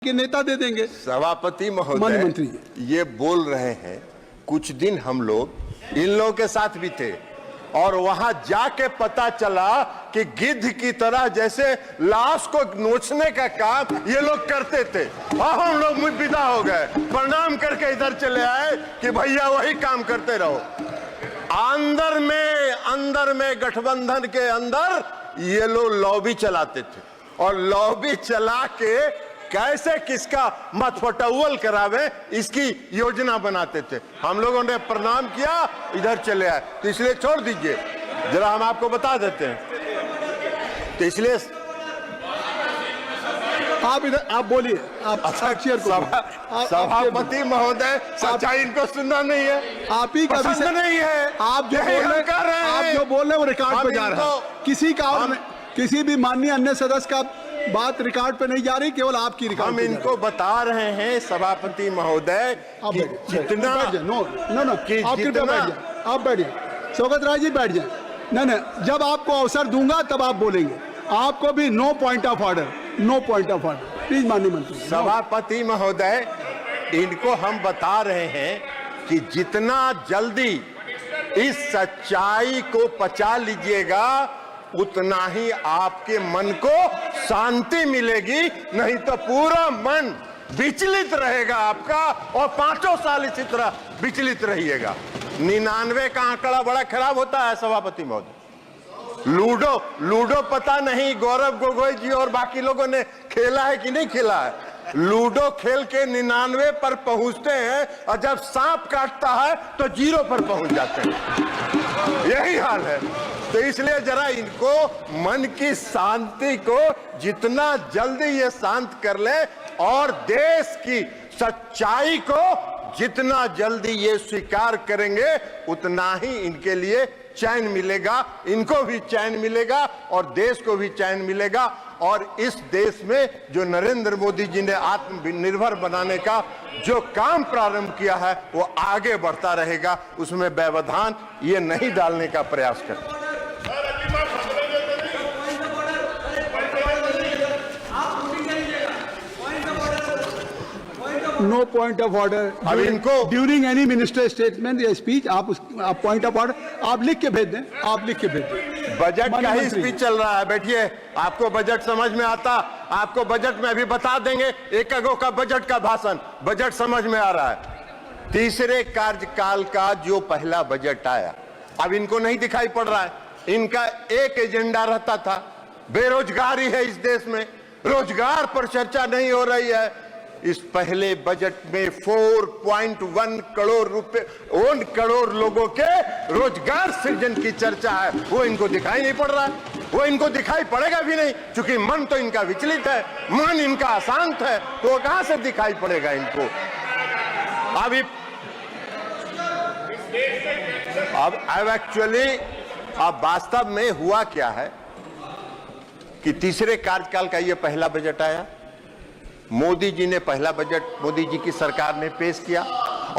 के नेता दे देंगे। सभापति महोदय, मंत्री ये बोल रहे हैं, कुछ दिन हम लोग इन लोगों के साथ भी थे और वहां जाके पता चला कि गिद्ध की तरह जैसे लाश को नोचने का काम ये लोग करते थे। और हम लोग विदा हो गए, प्रणाम करके इधर चले आए कि भैया वही काम करते रहो। अंदर में गठबंधन के अंदर ये लोग लॉबी चलाते थे और लॉबी चला के कैसे किसका मतफटौल करावे इसकी योजना बनाते थे। हम लोगों ने प्रणाम किया, इधर चले आए। तो इसलिए छोड़ दीजिए, जरा हम आपको बता देते हैं। तो इसलिए आप इधर आप बोलिए, आप सभापति महोदय, सच्चाई इनको सुनना नहीं है, आप ही का पसंद नहीं है। आप जो बोल रहे हैं वो रिकॉर्ड पे जा रहा है। किसी का किसी भी माननीय अन्य सदस्य का बात रिकॉर्ड पे नहीं जा रही, केवल आपकी रिकॉर्ड। हम इनको बता रहे हैं सभापति महोदय कि जितना आप बैठिए, शौकत राय जी बैठ जाए। नहीं, जब आपको अवसर दूंगा तब आप बोलेंगे। आपको भी no point of order, no point of order, please माननीय मंत्री। सभापति महोदय, इनको हम बता रहे हैं कि जितना जल्दी इस सच्चाई को पचा लीजिएगा उतना ही आपके मन को शांति मिलेगी, नहीं तो पूरा मन विचलित रहेगा आपका और 5 साल इसी तरह विचलित रहिएगा। 99 का आंकड़ा बड़ा खराब होता है सभापति महोदय। लूडो पता नहीं गौरव गोगोई जी और बाकी लोगों ने खेला है कि नहीं खेला है। लूडो खेल के 99 पर पहुंचते हैं और जब सांप काटता है तो 0 पर पहुंच जाते हैं। यही हाल है। तो इसलिए जरा इनको मन की शांति को जितना जल्दी ये शांत कर ले और देश की सच्चाई को जितना जल्दी ये स्वीकार करेंगे उतना ही इनके लिए चैन मिलेगा, इनको भी चैन मिलेगा और देश को भी चैन मिलेगा। और इस देश में जो नरेंद्र मोदी जी ने आत्मनिर्भर बनाने का जो काम प्रारंभ किया है वो आगे बढ़ता रहेगा, उसमें व्यवधान ये नहीं डालने का प्रयास करें। No point of order. अब इनको ड्यूरिंग एनी मिनिस्टर स्टेटमेंट या स्पीच आप पॉइंट ऑफ ऑर्डर आप लिख के भेज दें, आप लिख के भेज दें। बजट का ही स्पीच चल रहा है, बैठिए। आपको बजट समझ में आता, आपको बजट में अभी बता देंगे। एक का बजट का भाषण, बजट समझ में आ रहा है। तीसरे कार्यकाल का जो पहला बजट आया, अब इनको नहीं दिखाई पड़ रहा है। इनका एक एजेंडा रहता था, बेरोजगारी है इस देश में, रोजगार पर चर्चा नहीं हो रही है। इस पहले बजट में 4.1 करोड़ रुपए 1 करोड़ लोगों के रोजगार सृजन की चर्चा है, वो इनको दिखाई नहीं पड़ रहा है। वो इनको दिखाई पड़ेगा भी नहीं, क्योंकि मन तो इनका विचलित है, मन इनका अशांत है, तो कहां से दिखाई पड़ेगा इनको। अब एक्चुअली अब वास्तव में हुआ क्या है कि तीसरे कार्यकाल का ये पहला बजट आया। मोदी जी ने पहला बजट मोदी जी की सरकार ने पेश किया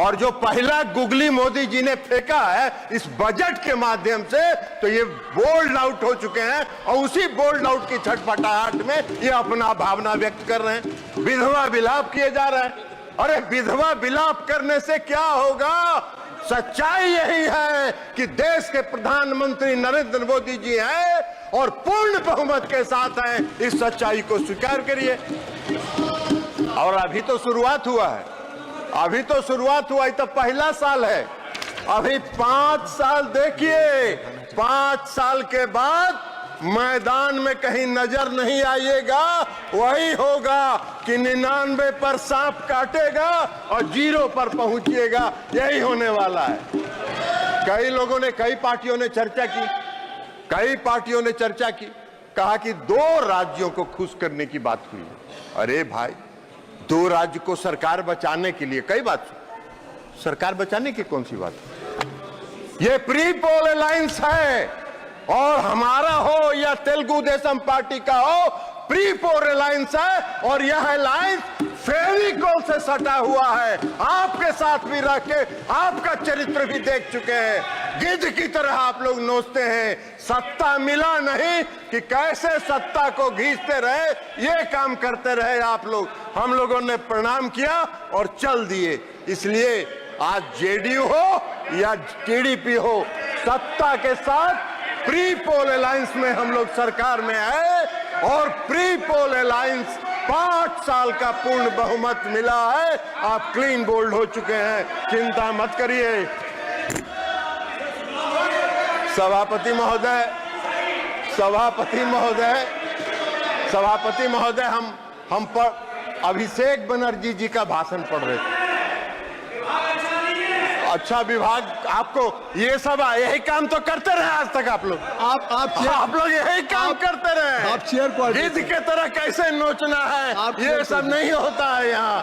और जो पहला गुगली मोदी जी ने फेंका है इस बजट के माध्यम से, तो ये बोल्ड आउट हो चुके हैं और उसी बोल्ड आउट की छटपटाहट में ये अपना भावना व्यक्त कर रहे हैं। विधवा विलाप किए जा रहे हैं। अरे विधवा विलाप करने से क्या होगा? सच्चाई यही है कि देश के प्रधानमंत्री नरेंद्र मोदी जी हैं और पूर्ण बहुमत के साथ हैं। इस सच्चाई को स्वीकार करिए। और अभी तो शुरुआत हुआ है, अभी तो शुरुआत हुआ है, तो पहला साल है। अभी 5 साल देखिए, 5 साल के बाद मैदान में कहीं नजर नहीं आइएगा। वही होगा कि 99 पर सांप काटेगा और 0 पर पहुंचिएगा, यही होने वाला है। कई लोगों ने, कई पार्टियों ने चर्चा की, कहा कि 2 राज्यों को खुश करने की बात हुई है। अरे भाई, 2 राज्य को सरकार बचाने के लिए कई बात, सरकार बचाने की कौन सी बात? ये प्री पोल अलायंस है और हमारा हो या तेलुगु देशम पार्टी का हो, प्री पोल अलायंस है और यह अलायंस फेविकोल से सटा हुआ है। आपके साथ भी रह के आपका चरित्र भी देख चुके हैं। गिद्ध की तरह आप लोग नोचते हैं। सत्ता मिला नहीं कि कैसे सत्ता को घींचते रहे, ये काम करते रहे आप लोग। हम लोगों ने प्रणाम किया और चल दिए। इसलिए आज जेडीयू हो या टीडीपी हो, सत्ता के साथ प्री पोल अलायंस में हम लोग सरकार में आए और प्री पोल अलायंस 5 साल का पूर्ण बहुमत मिला है। आप क्लीन बोल्ड हो चुके हैं, चिंता मत करिए। सभापति महोदय, हम पर अभिषेक बनर्जी जी का भाषण पढ़ रहे थे। अच्छा विभाग, आपको ये सब यही काम तो करते रहे आज तक आप लोग। आप लोग यही काम करते रहे। आप चेयर को गिद्ध के तरह कैसे नोचना है, ये सब नहीं होता है यहाँ।